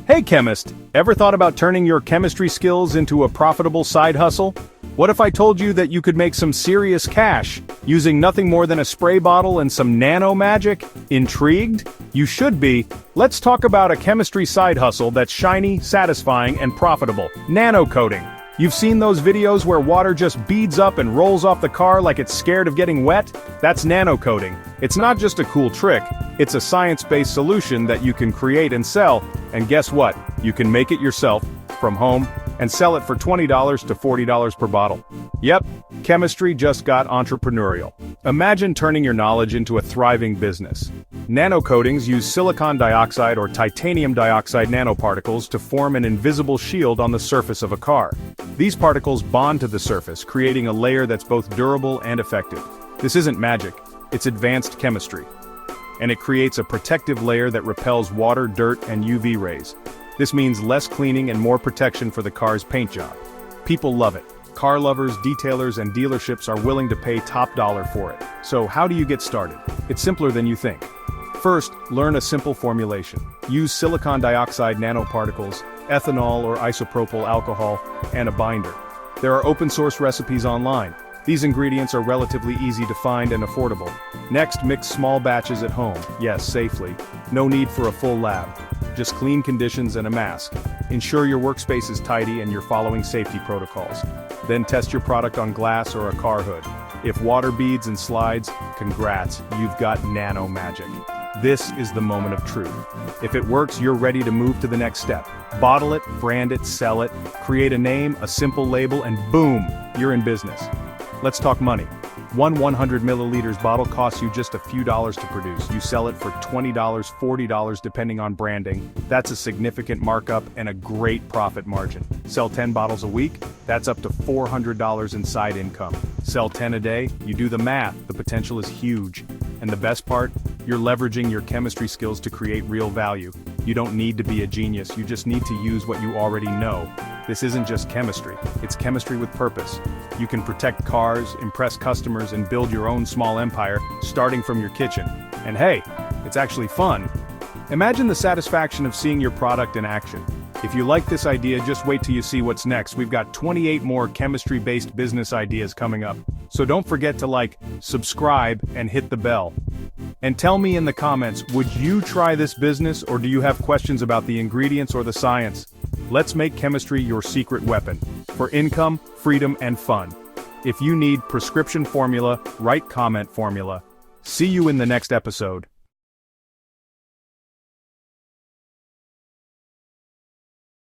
Hey chemist, ever thought about turning your chemistry skills into a profitable side hustle? What if I told you that you could make some serious cash using nothing more than a spray bottle and some nano magic? Intrigued? You should be. Let's talk about a chemistry side hustle that's shiny, satisfying, and profitable. Nano coating. You've seen those videos where water just beads up and rolls off the car like it's scared of getting wet? That's nano coating. It's not just a cool trick, it's a science-based solution that you can create and sell, and guess what? You can make it yourself, from home, and sell it for $20 to $40 per bottle. Yep, chemistry just got entrepreneurial. Imagine turning your knowledge into a thriving business. Nano coatings use silicon dioxide or titanium dioxide nanoparticles to form an invisible shield on the surface of a car. These particles bond to the surface, creating a layer that's both durable and effective. This isn't magic, it's advanced chemistry. And it creates a protective layer that repels water, dirt, and UV rays. This means less cleaning and more protection for the car's paint job. People love it. Car lovers, detailers, and dealerships are willing to pay top dollar for it. So how do you get started? It's simpler than you think. First, learn a simple formulation. Use silicon dioxide nanoparticles, ethanol or isopropyl alcohol, and a binder. There are open source recipes online. These ingredients are relatively easy to find and affordable. Next, mix small batches at home. Yes, safely. No need for a full lab. Just clean conditions and a mask. Ensure your workspace is tidy and you're following safety protocols. Then test your product on glass or a car hood. If water beads and slides, congrats, you've got nano magic. This is the moment of truth. If it works, you're ready to move to the next step. Bottle it, brand it, sell it, create a name, a simple label, and boom, you're in business. Let's talk money. One 100 milliliters bottle costs you just a few dollars to produce. You sell it for $20, $40 depending on branding. That's a significant markup and a great profit margin. Sell 10 bottles a week, that's up to $400 in side income. Sell 10 a day, you do the math, the potential is huge. And the best part? You're leveraging your chemistry skills to create real value. You don't need to be a genius, you just need to use what you already know. This isn't just chemistry, it's chemistry with purpose. You can protect cars, impress customers, and build your own small empire, starting from your kitchen. And hey, it's actually fun. Imagine the satisfaction of seeing your product in action. If you like this idea, just wait till you see what's next. We've got 28 more chemistry-based business ideas coming up. So don't forget to like, subscribe, and hit the bell. And tell me in the comments, would you try this business or do you have questions about the ingredients or the science? Let's make chemistry your secret weapon for income, freedom, and fun. If you need prescription formula, write comment formula. See you in the next episode.